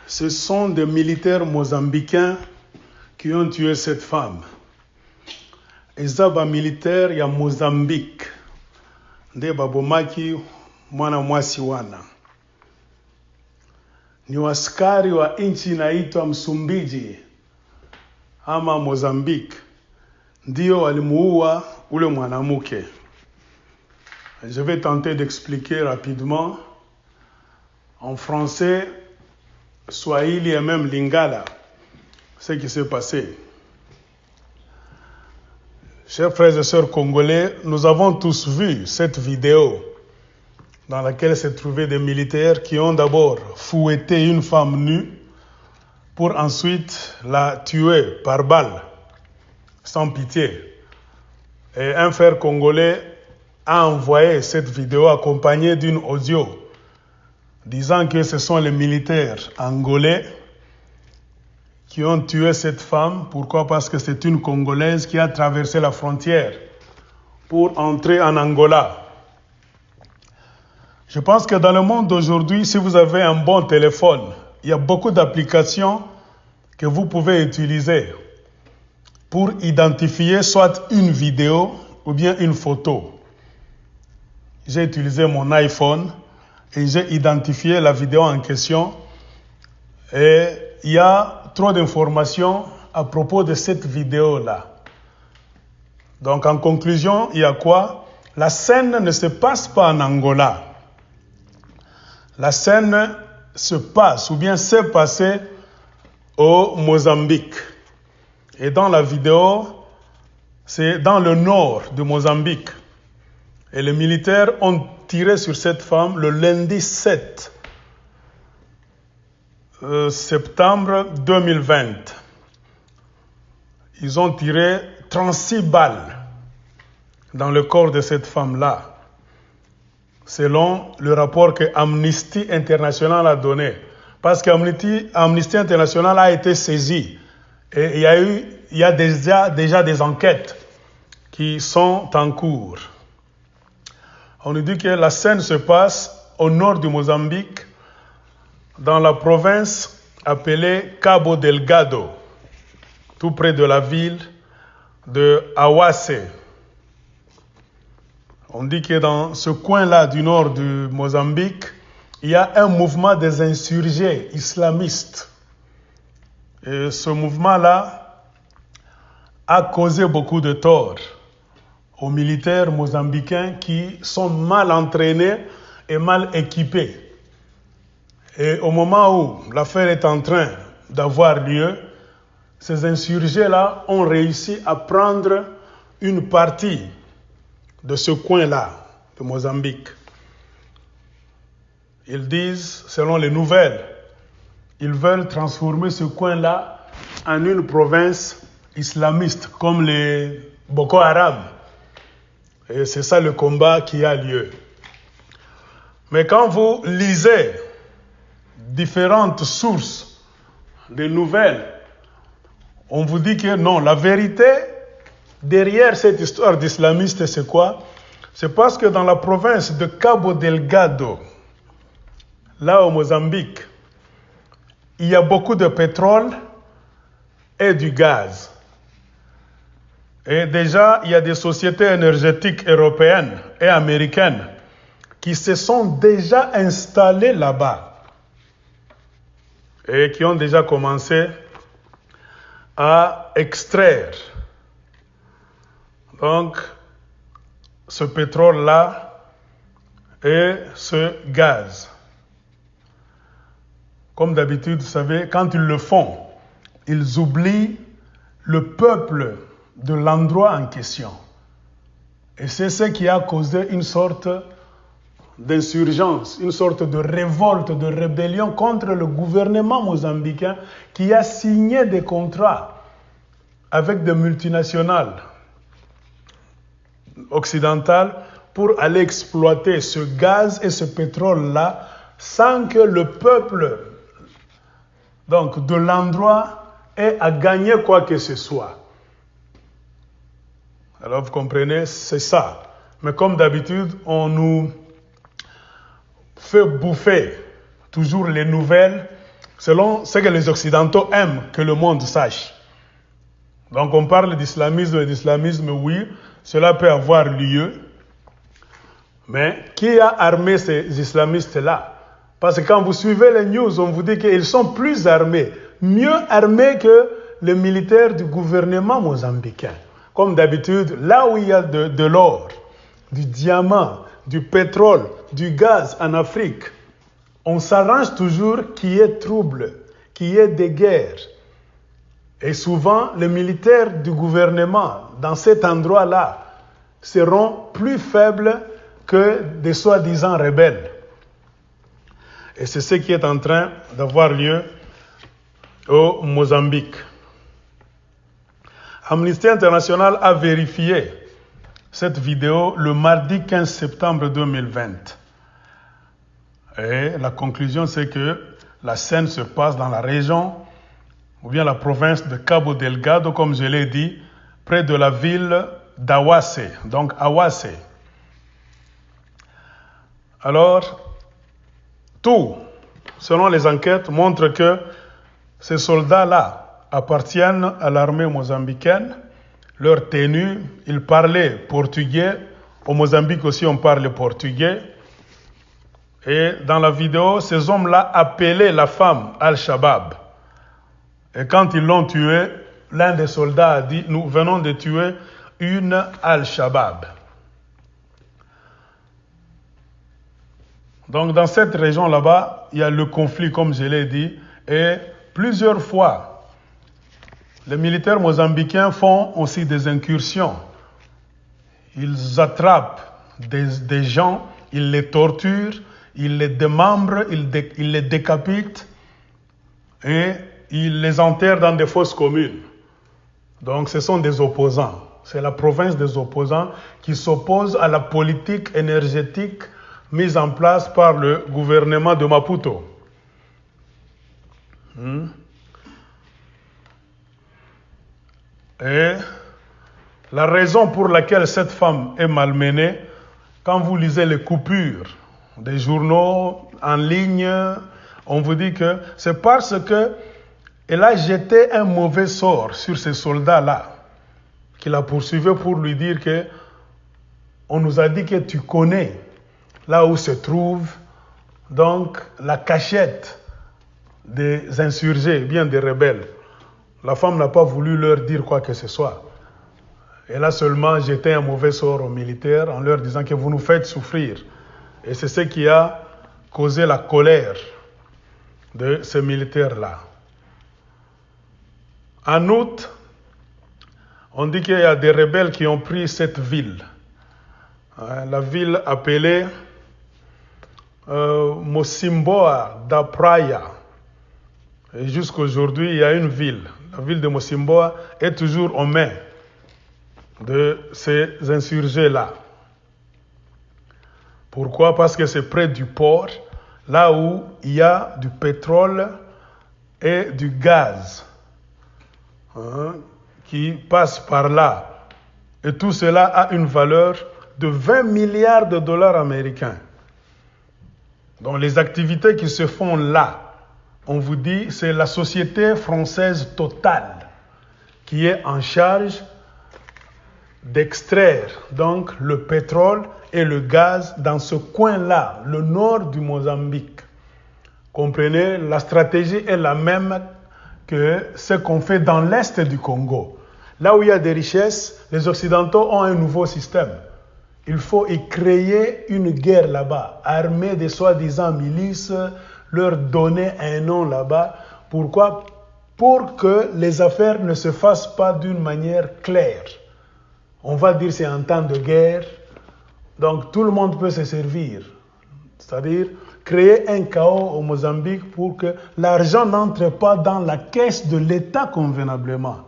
Ce sont des militaires mozambicains qui ont tué cette femme. Ezaba militaire ya Mozambique. Nde babomaki mwana mwasi wana. Ni waskari wa nchi inaitwa Msumbiji ama Mozambique. Ndio walimuua ule mwanamke. Je vais tenter d'expliquer rapidement en français, swahili et même lingala ce qui s'est passé. Chers frères et sœurs congolais, nous avons tous vu cette vidéo dans laquelle se trouvaient des militaires qui ont d'abord fouetté une femme nue pour ensuite la tuer par balle, sans pitié. Et un frère congolais a envoyé cette vidéo accompagnée d'une audio disant que ce sont les militaires angolais qui ont tué cette femme. Pourquoi? Parce que c'est une Congolaise qui a traversé la frontière pour entrer en Angola. Je pense que dans le monde d'aujourd'hui, si vous avez un bon téléphone, il y a beaucoup d'applications que vous pouvez utiliser pour identifier soit une vidéo ou bien une photo. J'ai utilisé mon iPhone et j'ai identifié la vidéo en question et il y a trop d'informations à propos de cette vidéo-là. Donc en conclusion, il y a quoi? La scène ne se passe pas en Angola. La scène se passe ou bien s'est passée au Mozambique. Et dans la vidéo, c'est dans le nord de Mozambique. Et les militaires ont tiré sur cette femme le lundi 7 septembre 2020. Ils ont tiré 36 balles dans le corps de cette femme-là, selon le rapport que Amnesty International a donné. Parce qu'Amnesty International a été saisi et il y a déjà des enquêtes qui sont en cours. On nous dit que la scène se passe au nord du Mozambique, dans la province appelée Cabo Delgado, tout près de la ville de Awase. On dit que dans ce coin-là du nord du Mozambique, il y a un mouvement des insurgés islamistes. Et ce mouvement-là a causé beaucoup de tort aux militaires mozambicains qui sont mal entraînés et mal équipés. Et au moment où l'affaire est en train d'avoir lieu, ces insurgés-là ont réussi à prendre une partie de ce coin-là de Mozambique. Ils disent, selon les nouvelles, ils veulent transformer ce coin-là en une province islamiste, comme les Boko Haram. Et c'est ça le combat qui a lieu. Mais quand vous lisez différentes sources de nouvelles, on vous dit que non, la vérité derrière cette histoire d'islamiste, c'est quoi? C'est parce que dans la province de Cabo Delgado, là au Mozambique, il y a beaucoup de pétrole et du gaz. Et déjà, il y a des sociétés énergétiques européennes et américaines qui se sont déjà installées là-bas et qui ont déjà commencé à extraire donc ce pétrole-là et ce gaz. Comme d'habitude, vous savez, quand ils le font, ils oublient le peuple de l'endroit en question. Et c'est ce qui a causé une sorte d'insurgence, une sorte de révolte, de rébellion contre le gouvernement mozambicain qui a signé des contrats avec des multinationales occidentales pour aller exploiter ce gaz et ce pétrole-là sans que le peuple donc, de l'endroit ait à gagner quoi que ce soit. Alors vous comprenez, c'est ça. Mais comme d'habitude, on nous fait bouffer toujours les nouvelles selon ce que les Occidentaux aiment que le monde sache. Donc on parle d'islamisme et d'islamisme, oui, cela peut avoir lieu. Mais qui a armé ces islamistes-là? Parce que quand vous suivez les news, on vous dit qu'ils sont plus armés, mieux armés que les militaires du gouvernement mozambicain. Comme d'habitude, là où il y a de l'or, du diamant, du pétrole, du gaz en Afrique, on s'arrange toujours qu'il y ait trouble, qu'il y ait des guerres. Et souvent, les militaires du gouvernement, dans cet endroit-là, seront plus faibles que des soi-disant rebelles. Et c'est ce qui est en train d'avoir lieu au Mozambique. Amnesty International a vérifié cette vidéo le mardi 15 septembre 2020. Et la conclusion, c'est que la scène se passe dans la région, ou bien la province de Cabo Delgado, comme je l'ai dit, près de la ville d'Awase, donc Awase. Alors, tout, selon les enquêtes, montre que ces soldats-là appartiennent à l'armée mozambicaine. Leur tenue, ils parlaient portugais. Au Mozambique aussi, on parle portugais. Et dans la vidéo, ces hommes-là appelaient la femme Al-Shabaab. Et quand ils l'ont tuée, l'un des soldats a dit « Nous venons de tuer une Al-Shabaab ». Donc dans cette région là-bas, il y a le conflit, comme je l'ai dit, et plusieurs fois, les militaires mozambicains font aussi des incursions. Ils attrapent des gens, ils les torturent, ils les démembrent, ils les décapitent et ils les enterrent dans des fosses communes. Donc ce sont des opposants. C'est la province des opposants qui s'oppose à la politique énergétique mise en place par le gouvernement de Maputo. Et la raison pour laquelle cette femme est malmenée, quand vous lisez les coupures des journaux en ligne, on vous dit que c'est parce qu'elle a jeté un mauvais sort sur ces soldats-là, qui la poursuivaient pour lui dire que on nous a dit que tu connais là où se trouve donc la cachette des insurgés, bien des rebelles. La femme n'a pas voulu leur dire quoi que ce soit. Elle a seulement jeté un mauvais sort aux militaires en leur disant que vous nous faites souffrir. Et c'est ce qui a causé la colère de ces militaires-là. En août, on dit qu'il y a des rebelles qui ont pris cette ville. La ville appelée Mocimboa da Praia. Et jusqu'à aujourd'hui, il y a une ville. La ville de Mocimboa est toujours aux mains de ces insurgés-là. Pourquoi? Parce que c'est près du port, là où il y a du pétrole et du gaz qui passent par là. Et tout cela a une valeur de 20 milliards de dollars américains. Donc les activités qui se font là, on vous dit, c'est la société française Total qui est en charge d'extraire donc le pétrole et le gaz dans ce coin-là, le nord du Mozambique. Comprenez, la stratégie est la même que ce qu'on fait dans l'est du Congo. Là où il y a des richesses, les Occidentaux ont un nouveau système. Il faut y créer une guerre là-bas, armer des soi-disant milices, leur donner un nom là-bas. Pourquoi? Pour que les affaires ne se fassent pas d'une manière claire. On va dire c'est un temps de guerre, donc tout le monde peut se servir. C'est-à-dire créer un chaos au Mozambique pour que l'argent n'entre pas dans la caisse de l'État convenablement,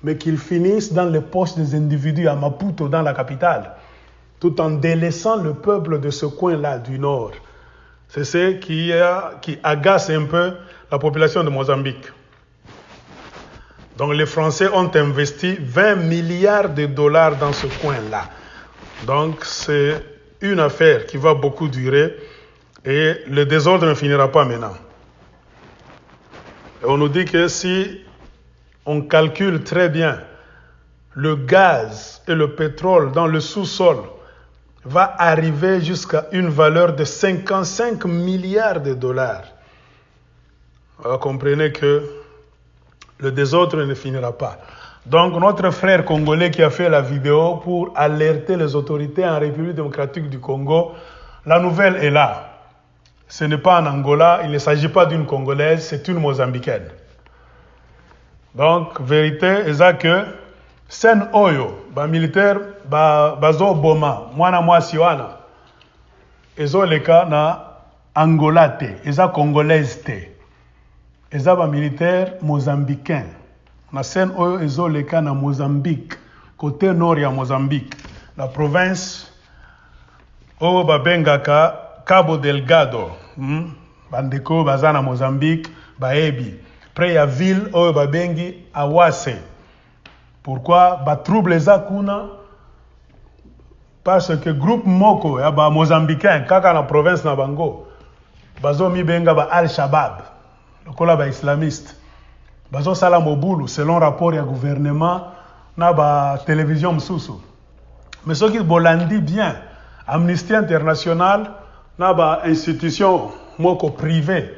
mais qu'il finisse dans les poches des individus à Maputo, dans la capitale, tout en délaissant le peuple de ce coin-là du nord. C'est ce qui agace un peu la population de Mozambique. Donc les Français ont investi 20 milliards de dollars dans ce coin-là. Donc c'est une affaire qui va beaucoup durer et le désordre ne finira pas maintenant. Et on nous dit que si on calcule très bien, le gaz et le pétrole dans le sous-sol va arriver jusqu'à une valeur de 55 milliards de dollars. Alors, comprenez que le désordre ne finira pas. Donc, notre frère congolais qui a fait la vidéo pour alerter les autorités en République démocratique du Congo, la nouvelle est là. Ce n'est pas en Angola, il ne s'agit pas d'une Congolaise, c'est une Mozambicaine. Donc, vérité, c'est que sen oyo, militaire, bazo boma, mwana mwasi wana, ezo leka na Angola te, eza Congolaise te. Eza militaire mozambicain. Na sen oyo ezo leka na Mozambique, côté nord ya Mozambique, la province oyo babengaka Cabo Delgado. Bandeko baza na Mozambique, baebi. Près ya ville oyo babengi Awase. Pourquoi trouble eza kuna? Parce que groupe moko ya ba mozambicain kaka na province na bango bazo mi benga ba Al-Shabaab, lokola ba islamiste. Bazo sala mobulu selon rapport ya gouvernement na ba télévision msusu. Mais ce qui bolandi bien, Amnesty International na ba institution moko privé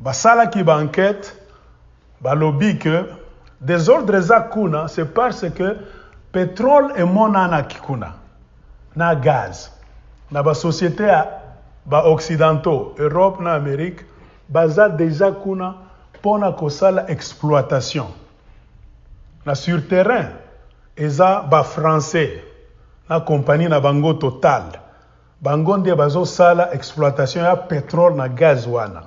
basala ki ba enquête ba lobby que désordre za kuna, c'est parce que pétrole et monana kikuna na gaz na ba société ba occidentaux, Europe na Amérique baza déjà kuna pona kosala exploitation na sur terrain eza ba français na compagnie na bango Total bango nde bazo sala exploitation ya pétrole na gaz wana.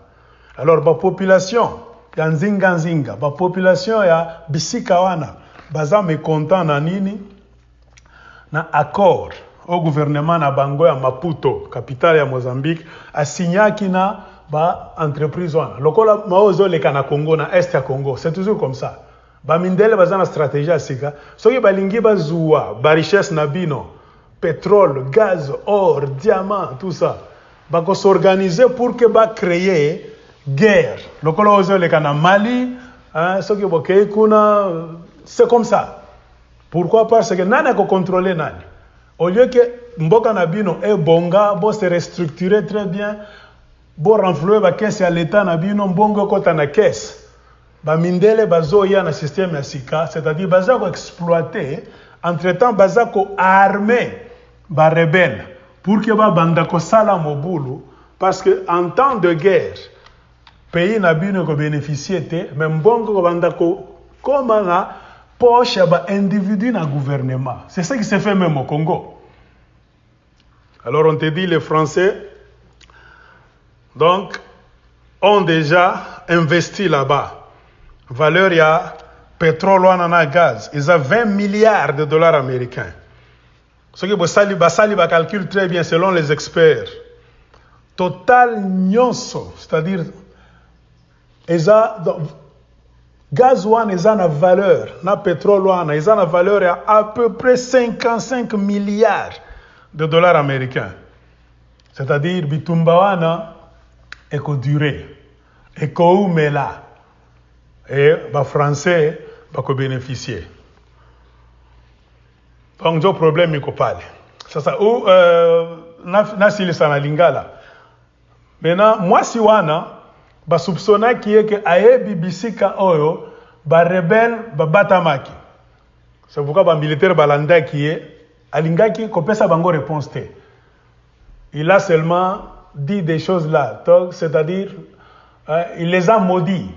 Alors ba population ya nzinga, ba population ya bisika wana baza mécontent na nini na accord au gouvernement na bango ya Maputo, capitale ya Mozambique, a signaki na ba entreprise wana. Lokola maozo leka na Congo na est ya Congo, c'est toujours comme ça. Ba mindele baza na stratégie ya sika, soki balingi bazuwa ba richesse na bino, pétrole, gaz, or, diamant, tout ça. Bako s'organiser pour que ba créer guerre. Lokola ozo leka na Mali, soki bokei kuna, c'est comme ça. Pourquoi? Parce que nani ko contrôler nani. Au lieu que mboka na bino e bonga, bo se restructurer très bien, bo renflouer ba caisse ya l'état na bino, mbongo kota na caisse. Ba mindele bazo ya na système ya sika, c'est-à-dire baza ko exploiter, entre-temps baza ko armer ba rebelle pour que ba banda ko sala mobulu, parce que en temps de guerre, pays na bino ko bénéficier te, mais mbongo ko banda ko koma na poche ya ba individu na gouvernement. C'est ça qui se fait même au Congo. Alors on te dit les Français donc ont déjà investi là-bas. Valeur il y a pétrole ou gaz, ils ont 20 milliards de dollars américains. Ce qui basali calcule très bien selon les experts. Total nyonso, c'est-à-dire gaz wana eza na valeur, na pétrole wana eza na valeur à peu près 55 milliards de dollars américains. C'est-à-dire bitumba wana eko durer, eko umela. Et les Français vont bénéficier. Donc, le problème est qu'on parle. C'est ça. Ou, Nasili Sanalingala. Maintenant, moi, si wana, ba soupçonna qui est que ayebi bisika oyo, ba rebelle, ba batamaki. C'est pourquoi ba militaire balanda qui est, alingaki, kopesa sa bango réponse te. Il a seulement dit des choses là. C'est-à-dire, il les a maudits.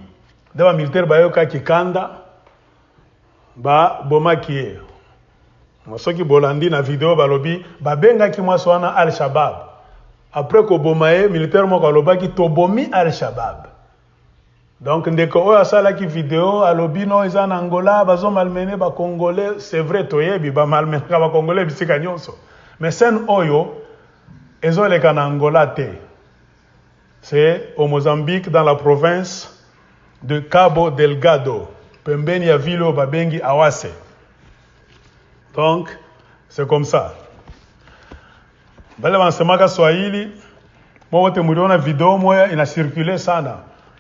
Deba militaire bayoka kikanda ba boma kiye mosoki bolandi na vidéo balobi babenga ki mwaso wana Al-Shabaab après ko bomaye militaire moko alobaki tobomi Al-Shabaab. Donc ndeko oyo asala ki vidéo alobi no eza na Angola bazo malmené ba congolais, c'est vrai toyebi ba malmené ba congolais bisika nyonso, mais sen oyo ezoleka na Angola te, c'est au Mozambique dans la province de Cabo Delgado, pembeni ya ville babengi Awase. Donc, c'est comme ça. Bale wansemaka Swahili, mwa wote muriona video moya ina circuler sana.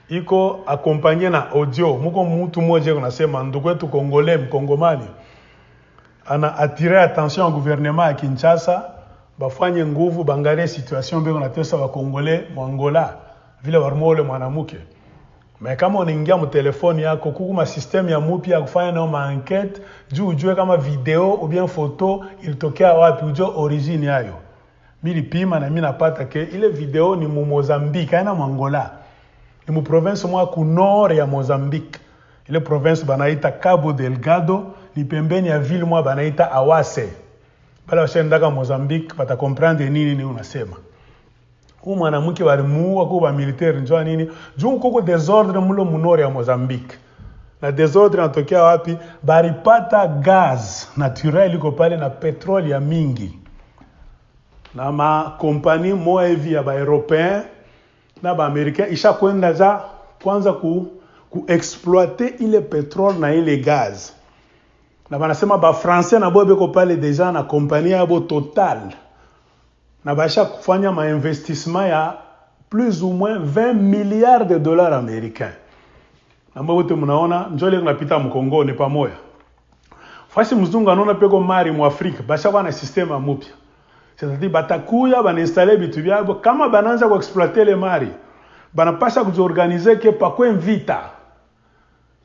iko accompagné na audio. Muko mtu mmoja unasema ndugu wetu Kongole mkongomani ana attirer attention au gouvernement ya Kinshasa bafanye nguvu bangalie situation beko natesa wa Kongole mwangola vile warmole mwanamuke. Mais kama unaingia mu telefone yako kuko system ya mupi ya kufanya na enquête juu ujue kama video ou bien photo ilitokea wapi ujue origine yayo. Mimi pima na mimi napata ke ile video ni mu Mozambique haina Angola. Ni mu province mwa ku nord ya Mozambique. Ile province banaita Cabo Delgado ni pembeni ya ville mwa banaita Awase. Bala washendaka Mozambique bata comprendre nini ni unasema. Huyu mwanamke walimuua kwa militaire njoo nini? Juu kuko desordre mulo munori ya Mozambique. Na desordre natokea wapi? Baripata gaz naturel iko pale na petroli ya mingi. Na ma compagnie moja hivi ya ba européen na ba américain isha kwenda za kwanza ku exploiter ile petrole na ile gaz. Na banasema ba français na bobe ko pale deja na compagnie yabo Total. Na baisha kufanya ma investissement ya plus ou moins 20 milliards de dollars américains. Na mbote mnaona njole kunapita mkongo ni pamoja. Fasi mzungu anaona peko mari mu Afrika basha wana système mpya. C'est-à-dire batakuya banainstaller bitu byabo kama bananza ku exploiter le mari. Banapasha kujiorganiser ke pakwe vita.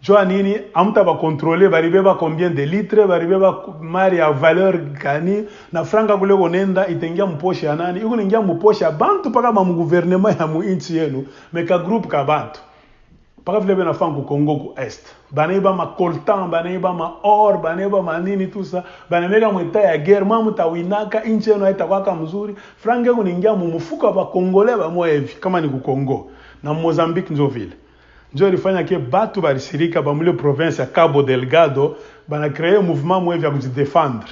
Joa nini amta ba contrôler baribeba combien de litres baribeba mari ya valeur gani na franga kule konenda itengia mposhe ya nani iko ningia mposhe ya bantu paka ma gouvernement ya mu inchi yenu meka group ka bantu paka vile bena fangu Congo ku est banaiba ma coltan banaiba ma or banaiba ma nini tout ça banameka mwita ya guerre mamu tawinaka inchi yenu haitakwaka mzuri franga iko ningia mu mfuko ba Congolais ba moyo hivi kama ni ku Congo na Mozambique ndio vile. Ndio ilifanya ke batu barisirika ba mule province ya Cabo Delgado bana créer mouvement mwe ya kujidefendre.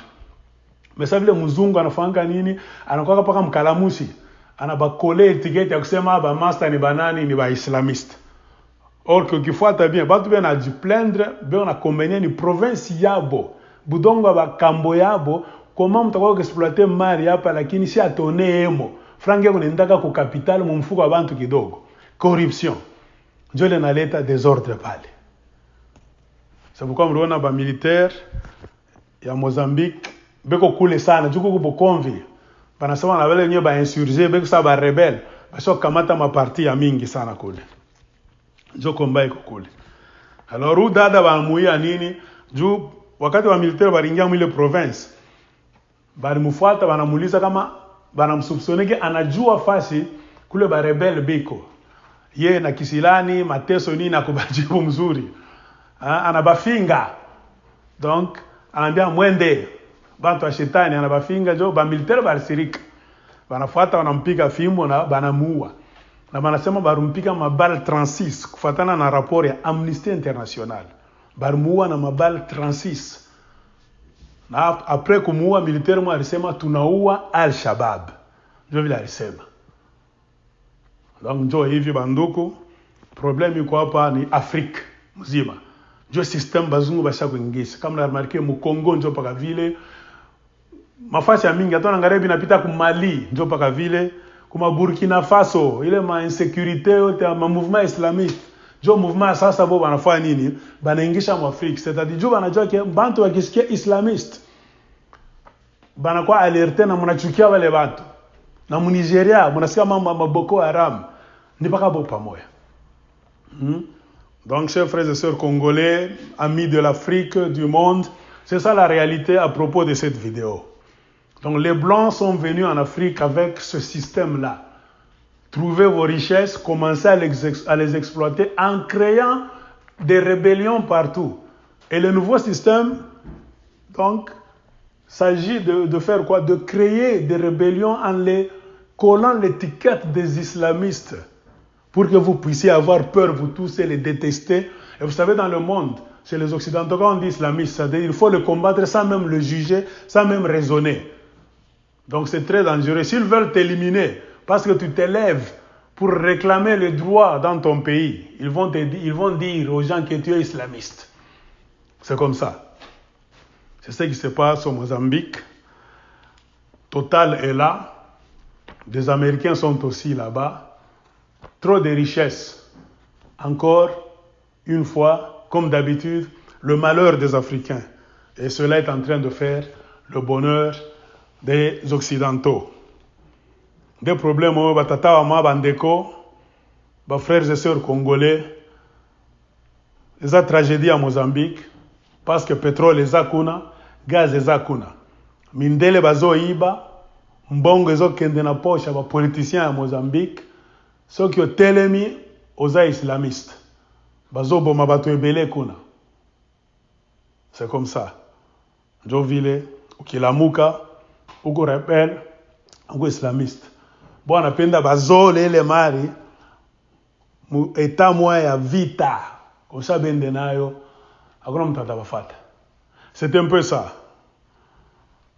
Mais ça vile mzungu anafanga nini? Anakuwa paka mkalamushi. Anabakole etiketi ya kusema ba master ni banani ni ba islamiste. Or que kifuata bien batu bena jiplendre bena convenir ni province yabo. Budongo ba kambo yabo comment mtakuwa exploiter mali hapa lakini si atone emo. Frange yako nendaka ku capital mu mfuko wa bantu kidogo. Corruption. Njole na leta désordre pale. C'est pourquoi mliona ba militaire ya Mozambique beko kule sana juko kubo konvi. Banasema na wale wenyewe ba insurgé beko sa ba rebelle. Basho kamata maparti ya mingi sana kule. Njo komba iko kule. Alors dada ba muia nini juu wakati wa militaire baringia mwile province. Balimufuata banamuuliza kama banamsoupçonner anajua fasi kule ba rebelle biko. Ye na kisilani mateso nini na kubajibu mzuri anabafinga donc anaambia mwende bantu wa shetani anabafinga jo ba militaire barisirika banafuata wanampiga fimbo na banamuua na banasema barumpika mabal 36 kufuatana na rapport ya Amnesty International barumuua na mabal 36 na après kumuua militaire mwa alisema tunaua Al-Shabaab ndio vile alisema. Donc njo hivi banduku problème iko hapa ni Afrique mzima. Njo system bazungu basha kuingisha. Kama na remarquer mu Congo njo paka vile mafasi ya mingi atona ngarebi napita ku Mali njo paka vile kuma Burkina Faso ile ma insécurité yote ma mouvement islamiste. Jo mouvement sasa bo banafanya nini? Banaingisha mu Afrique. C'est-à-dire jo banajua ke bantu wakisikia islamiste banakuwa alerte na mnachukia wale bantu. Na mu Nigeria mnasikia mambo Boko Haram ni paka bo pamoja. Donc chers frères et sœurs congolais, amis de l'Afrique, du monde, c'est ça la réalité à propos de cette vidéo. Donc les blancs sont venus en Afrique avec ce système-là. Trouvez vos richesses, commencez à les exploiter en créant des rébellions partout. Et le nouveau système, donc, s'agit de faire quoi? De créer des rébellions en les collant l'étiquette des islamistes pour que vous puissiez avoir peur, vous tous, et les détester. Et vous savez, dans le monde, chez les Occidentaux, quand on dit islamiste, c'est-à-dire il faut le combattre sans même le juger, sans même raisonner. Donc c'est très dangereux. S'ils veulent t'éliminer parce que tu t'élèves pour réclamer le droit dans ton pays, ils vont dire aux gens que tu es islamiste. C'est comme ça. C'est ce qui se passe au Mozambique. Total est là. Des Américains sont aussi là-bas. Trop de richesses. encore une fois, comme d'habitude, le malheur des Africains. Et cela est en train de faire le bonheur des Occidentaux. Des problèmes, batata wa bandeko, frères et sœurs congolais, les tragédies à Mozambique, parce que pétrole est kuna, gaz est kuna. Mindele bazo iba, mbongo ezo kende na poche ba politiciens à Mozambique, ceux qui ont telemi aux islamistes. Bazo boma bato ebele kuna. C'est comme ça. Jovile, ukilamuka, uko rebelle, uko islamiste. Bon, napenda bazo lele mari, mu eta moya ya vita. Comme ça, bende nayo, akona mtata bafata. C'est un peu ça.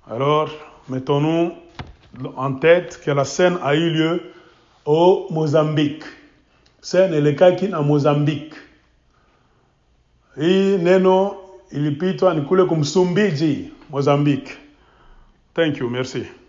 Alors, mettons-nous en tête que la scène a eu lieu au Mozambique. Scène est le cas qui na Mozambique. Hii neno ilipitwa ni kule kumsumbiji Mozambique. Thank you, merci.